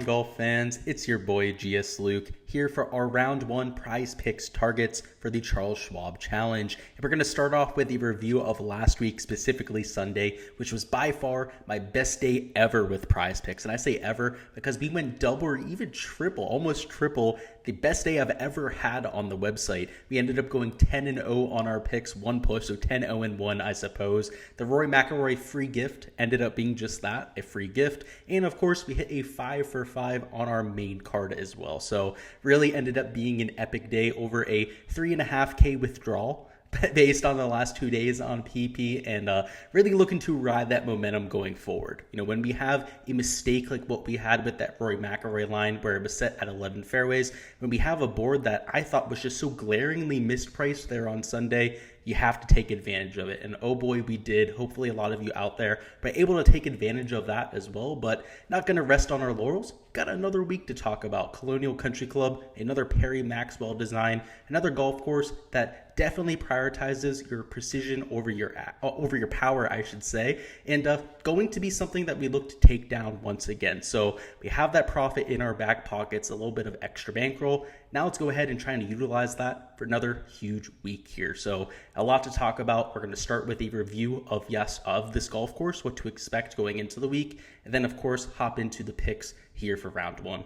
golf fans, it's your boy Gsluke here for our round 1 prize picks targets for the Charles Schwab Challenge. And we're going to start off with a review of last week, specifically Sunday, which was by far my best day ever with prize picks. And I say ever because we went double or even triple, almost triple the best day I've ever had on the website. We ended up going 10-0 on our picks, one push, so 10-0-1, I suppose. The Rory McIlroy free gift ended up being just that, a free gift. And of course, we hit a 5 for 5 on our main card as well. So really ended up being an epic day, over a 3.5K withdrawal based on the last 2 days on PP, and really looking to ride that momentum going forward. You know, when we have a mistake like what we had with that Rory McIlroy line where it was set at 11 fairways, when we have a board that I thought was just so glaringly mispriced there on Sunday, you have to take advantage of it. And oh boy, we did. Hopefully a lot of you out there were able to take advantage of that as well, but not going to rest on our laurels. Got another week to talk about. Colonial Country Club, another Perry Maxwell design, another golf course that definitely prioritizes your precision over your power, I should say, and going to be something that we look to take down once again. So we have that profit in our back pockets, a little bit of extra bankroll. Now let's go ahead and try and utilize that for another huge week here. So a lot to talk about. We're going to start with a review of this golf course, what to expect going into the week, and then of course hop into the picks here for round 1.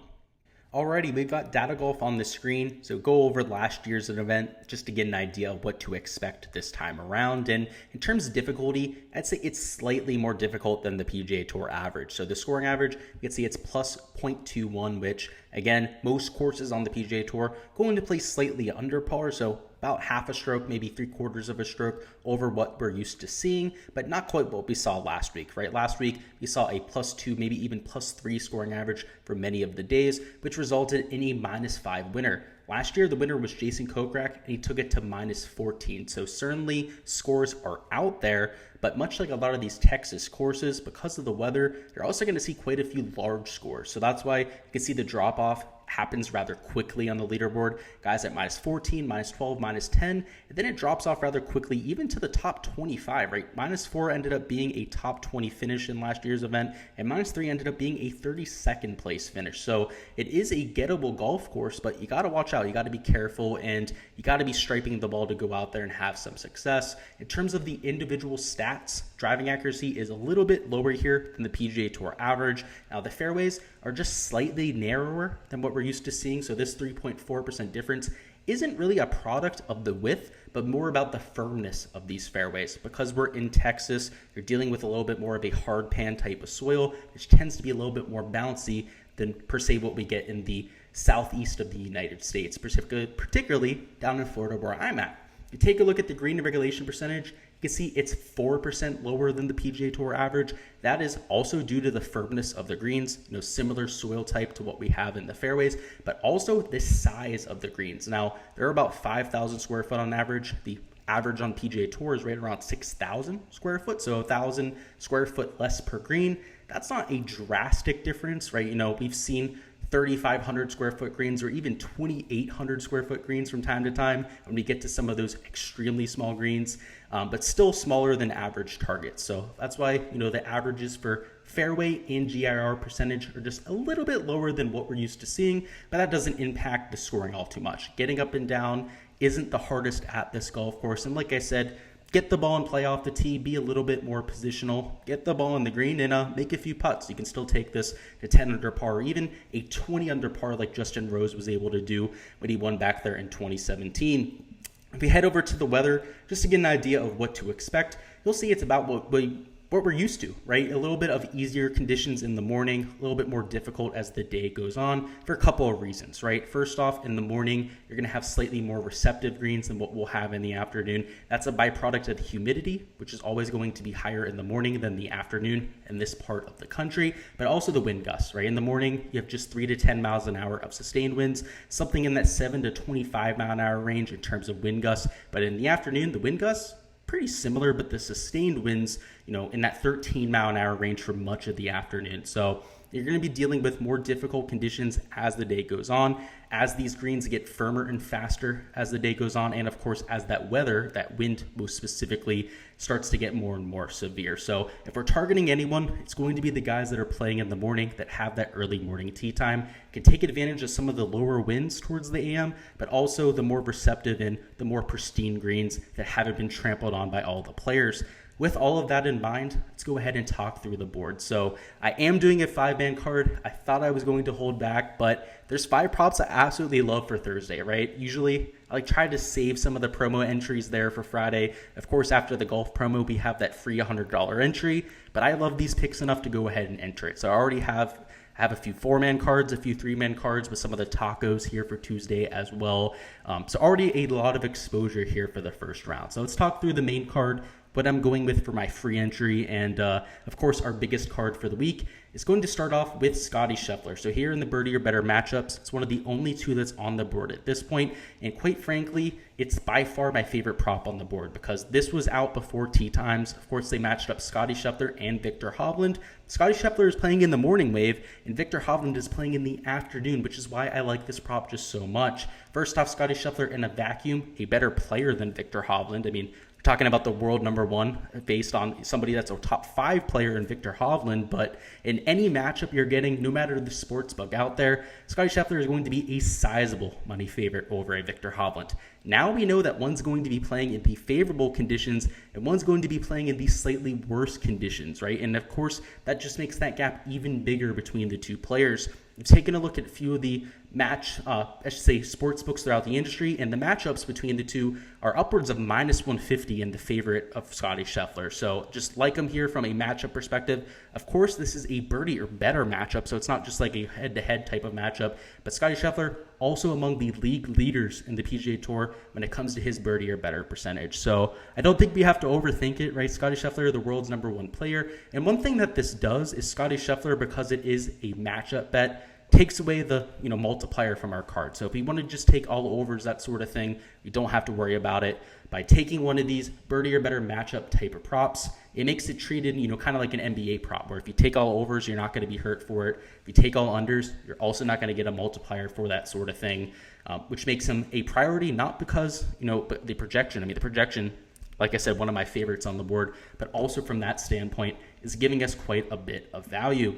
Alrighty, we've got Data Golf on the screen, so go over last year's event just to get an idea of what to expect this time around. And in terms of difficulty, I'd say it's slightly more difficult than the PGA Tour average. So the scoring average, you can see it's plus 0.21, which again, most courses on the PGA Tour going to play slightly under par, so about half a stroke, maybe 3/4 of a stroke over what we're used to seeing, but not quite what we saw last week, right? Last week, we saw a +2, maybe even +3 scoring average for many of the days, which resulted in a -5 winner. Last year, the winner was Jason Kokrak, and he took it to -14. So certainly scores are out there, but much like a lot of these Texas courses, because of the weather, you're also going to see quite a few large scores. So that's why you can see the drop-off happens rather quickly on the leaderboard. Guys at -14, -12, -10, and then it drops off rather quickly, even to the top 25, right? -4 ended up being a top 20 finish in last year's event, and -3 ended up being a 32nd place finish. So it is a gettable golf course, but you got to watch out. You got to be careful, and you got to be striping the ball to go out there and have some success. In terms of the individual stats, driving accuracy is a little bit lower here than the PGA Tour average. Now, the fairways are just slightly narrower than what we're used to seeing, so this 3.4% difference isn't really a product of the width, but more about the firmness of these fairways. Because we're in Texas, you're dealing with a little bit more of a hard pan type of soil, which tends to be a little bit more bouncy than per se what we get in the southeast of the United States, particularly down in Florida where I'm at. If you take a look at the green regulation percentage, you can see it's 4% lower than the PGA Tour average. That is also due to the firmness of the greens, similar soil type to what we have in the fairways, but also the size of the greens. Now, they're about 5,000 square foot on average. The average on PGA Tour is right around 6,000 square foot, so 1,000 square foot less per green. That's not a drastic difference, right? We've seen 3,500 square foot greens or even 2,800 square foot greens from time to time when we get to some of those extremely small greens, but still smaller than average targets. So that's why, the averages for fairway and GIR percentage are just a little bit lower than what we're used to seeing, but that doesn't impact the scoring all too much. Getting up and down isn't the hardest at this golf course. And like I said, get the ball and play off the tee, be a little bit more positional, get the ball in the green, and make a few putts. You can still take this to 10 under par, or even a 20 under par like Justin Rose was able to do when he won back there in 2017. If we head over to the weather, just to get an idea of what to expect, you'll see it's about what we're used to, right? A little bit of easier conditions in the morning, a little bit more difficult as the day goes on for a couple of reasons, right? First off, in the morning, you're going to have slightly more receptive greens than what we'll have in the afternoon. That's a byproduct of the humidity, which is always going to be higher in the morning than the afternoon in this part of the country, but also the wind gusts, right? In the morning, you have just 3 to 10 miles an hour of sustained winds, something in that 7 to 25 mile an hour range in terms of wind gusts. But in the afternoon, the wind gusts, pretty similar, but the sustained winds, in that 13 mile an hour range for much of the afternoon. So you're going to be dealing with more difficult conditions as the day goes on, as these greens get firmer and faster as the day goes on, and of course as that weather, that wind most specifically, starts to get more and more severe. So if we're targeting anyone, it's going to be the guys that are playing in the morning that have that early morning tee time, can take advantage of some of the lower winds towards the AM, but also the more receptive and the more pristine greens that haven't been trampled on by all the players. With all of that in mind, let's go ahead and talk through the board. So I am doing a 5-man card. I thought I was going to hold back, but there's 5 props I absolutely love for Thursday, right? Usually I try to save some of the promo entries there for Friday. Of course, after the golf promo, we have that free $100 entry, but I love these picks enough to go ahead and enter it. So I already have a few 4-man cards, a few 3-man cards with some of the tacos here for Tuesday as well. So already a lot of exposure here for the first round. So let's talk through the main card, what I'm going with for my free entry, and of course our biggest card for the week is going to start off with Scottie Shuffler. So here in the birdie or better matchups, it's one of the only 2 that's on the board at this point, and quite frankly, it's by far my favorite prop on the board because this was out before tee times. Of course, they matched up Scottie Shuffler and Viktor Hovland. Scottie Shuffler is playing in the morning wave, and Viktor Hovland is playing in the afternoon, which is why I like this prop just so much. First off, Scottie Shuffler in a vacuum, a better player than Viktor Hovland. I mean, talking about the world number 1 based on somebody that's a top 5 player in Viktor Hovland, but in any matchup you're getting, no matter the sports book out there, Scottie Shuffler is going to be a sizable money favorite over a Viktor Hovland. Now we know that one's going to be playing in the favorable conditions and one's going to be playing in the slightly worse conditions, right? And of course, that just makes that gap even bigger between the 2 players. We've taken a look at a few of the sports books throughout the industry, and the matchups between the 2 are upwards of minus 150 in the favorite of Scottie Shuffler. So just like him here from a matchup perspective. Of course, this is a birdie or better matchup, so it's not just like a head-to-head type of matchup, but Scottie Shuffler also among the league leaders in the PGA Tour when it comes to his birdie or better percentage. So I don't think we have to overthink it, right? Scottie Shuffler, the world's number 1 player. And one thing that this does is Scottie Shuffler, because it is a matchup bet, takes away the multiplier from our card. So if we want to just take all overs, that sort of thing, we don't have to worry about it. By taking one of these birdie or better matchup type of props, it makes it treated, kind of like an NBA prop, where if you take all overs, you're not going to be hurt for it. If you take all unders, you're also not going to get a multiplier for that sort of thing, which makes him a priority, not because, but the projection. I mean, the projection, like I said, one of my favorites on the board, but also from that standpoint is giving us quite a bit of value.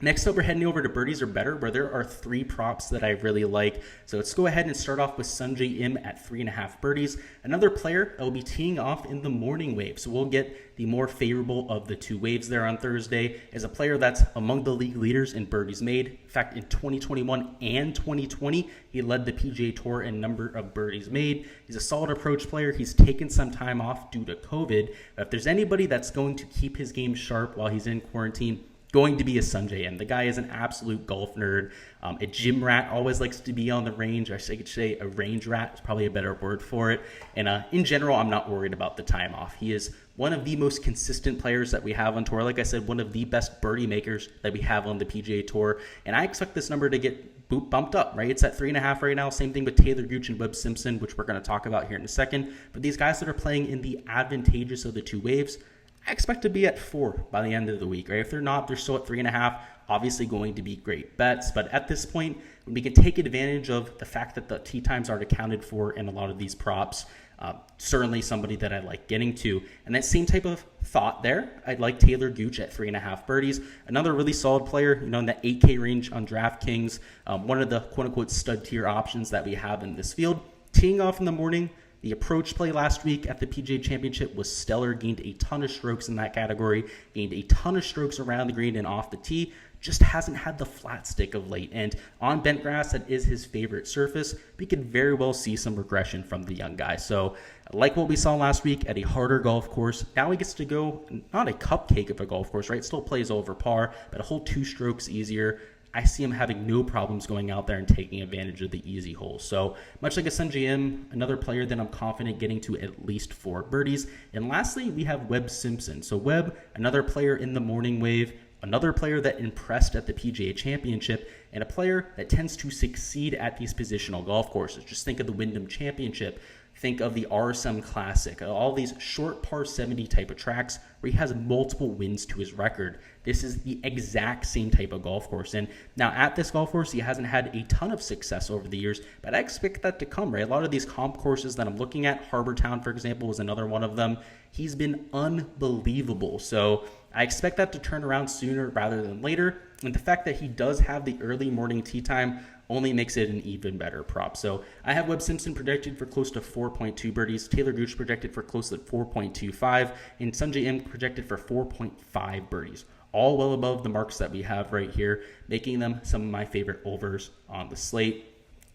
Next up, we're heading over to birdies or better, where there are 3 props that I really like. So let's go ahead and start off with Sungjae Im at 3.5 birdies. Another player that will be teeing off in the morning wave. So we'll get the more favorable of the 2 waves there on Thursday, as a player that's among the league leaders in birdies made. In fact, in 2021 and 2020, he led the PGA Tour in number of birdies made. He's a solid approach player. He's taken some time off due to COVID. But if there's anybody that's going to keep his game sharp while he's in quarantine, going to be a Sungjae Im. The guy is an absolute golf nerd, a gym rat, always likes to be on the range. I should say a range rat is probably a better word for it. And in general, I'm not worried about the time off. He is one of the most consistent players that we have on tour. Like I said, one of the best birdie makers that we have on the PGA Tour. And I expect this number to get bumped up, right? It's at 3.5 right now. Same thing with Taylor Gooch and Webb Simpson, which we're going to talk about here in a second. But these guys that are playing in the advantageous of the 2 waves, I expect to be at 4 by the end of the week, right? If they're not, they're still at 3.5, obviously going to be great bets. But at this point, we can take advantage of the fact that the tee times aren't accounted for in a lot of these props. Certainly somebody that I like getting to. And that same type of thought there, I'd like Taylor Gooch at 3.5 birdies. Another really solid player, in that 8K range on Draftkings. One of the quote-unquote stud tier options that we have in this field. Teeing off in the morning. The approach play last week at the PGA Championship was stellar, gained a ton of strokes in that category, gained a ton of strokes around the green and off the tee, just hasn't had the flat stick of late. And on bent grass, that is his favorite surface. We could very well see some regression from the young guy. So like what we saw last week at a harder golf course, now he gets to go, not a cupcake of a golf course, right? Still plays over par, but a whole 2 strokes easier. I see him having no problems going out there and taking advantage of the easy holes. So much like a Sungjae Im, another player that I'm confident getting to at least 4 birdies. And lastly, we have Webb Simpson. So Webb, another player in the morning wave, another player that impressed at the PGA Championship, and a player that tends to succeed at these positional golf courses. Just think of the Wyndham Championship. Think of the RSM Classic, all these short par 70 type of tracks where he has multiple wins to his record. This is the exact same type of golf course. And now at this golf course, he hasn't had a ton of success over the years, but I expect that to come, right? A lot of these comp courses that I'm looking at, Harbortown, for example, was another one of them. He's been unbelievable. So I expect that to turn around sooner rather than later. And the fact that he does have the early morning tee time only makes it an even better prop. So I have Webb Simpson projected for close to 4.2 birdies, Taylor Gooch projected for close to 4.25, and Sungjae Im projected for 4.5 birdies. All well above the marks that we have right here, making them some of my favorite overs on the slate.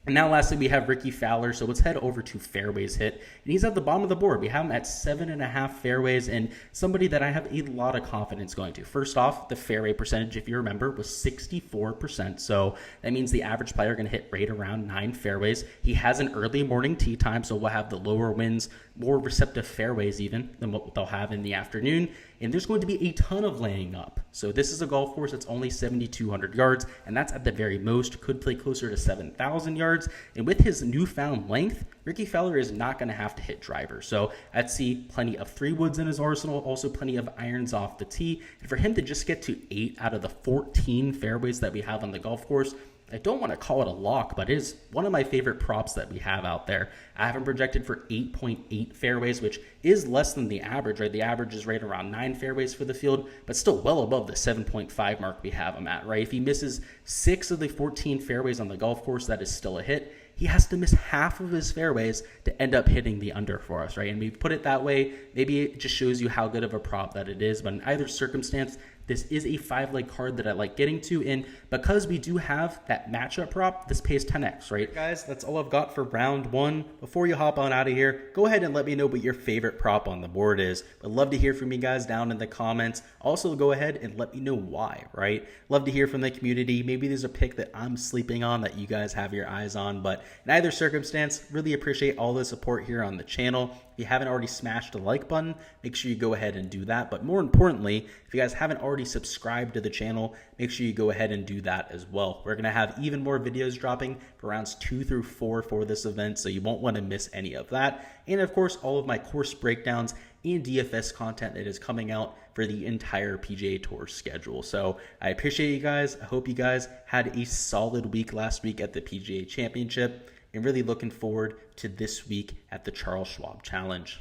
And now lastly, we have Ricky Fowler. So let's head over to fairways hit. And he's at the bottom of the board. We have him at 7.5 fairways, and somebody that I have a lot of confidence going to. First off, the fairway percentage, if you remember, was 64%. So that means the average player going to hit right around 9 fairways. He has an early morning tee time, so we'll have the lower winds, more receptive fairways even than what they'll have in the afternoon. And there's going to be a ton of laying up. So this is a golf course that's only 7,200 yards, and that's at the very most. Could play closer to 7,000 yards. And with his newfound length, Ricky Fowler is not going to have to hit drivers. So I'd see plenty of 3-woods in his arsenal, also plenty of irons off the tee. And for him to just get to 8 out of the 14 fairways that we have on the golf course, I don't want to call it a lock, but it is one of my favorite props that we have out there. I have him projected for 8.8 fairways, which is less than the average, right? The average is right around 9 fairways for the field, but still well above the 7.5 mark we have him at, right? If he misses 6 of the 14 fairways on the golf course, that is still a hit. He has to miss half of his fairways to end up hitting the under for us, right? And we put it that way. Maybe it just shows you how good of a prop that it is, but in either circumstance, this is a 5-leg card that I like getting to, and because we do have that matchup prop, this pays 10x, right? Guys, that's all I've got for round 1. Before you hop on out of here, go ahead and let me know what your favorite prop on the board is. I'd love to hear from you guys down in the comments. Also, go ahead and let me know why, right? Love to hear from the community. Maybe there's a pick that I'm sleeping on that you guys have your eyes on, but in either circumstance, really appreciate all the support here on the channel. If you haven't already smashed the like button, make sure you go ahead and do that. But more importantly, if you guys haven't already subscribed to the channel, make sure you go ahead and do that as well. We're going to have even more videos dropping for rounds 2 through 4 for this event, so you won't want to miss any of that. And of course, all of my course breakdowns and DFS content that is coming out for the entire PGA Tour schedule. So I appreciate you guys. I hope you guys had a solid week last week at the PGA Championship, and really looking forward to this week at the Charles Schwab Challenge.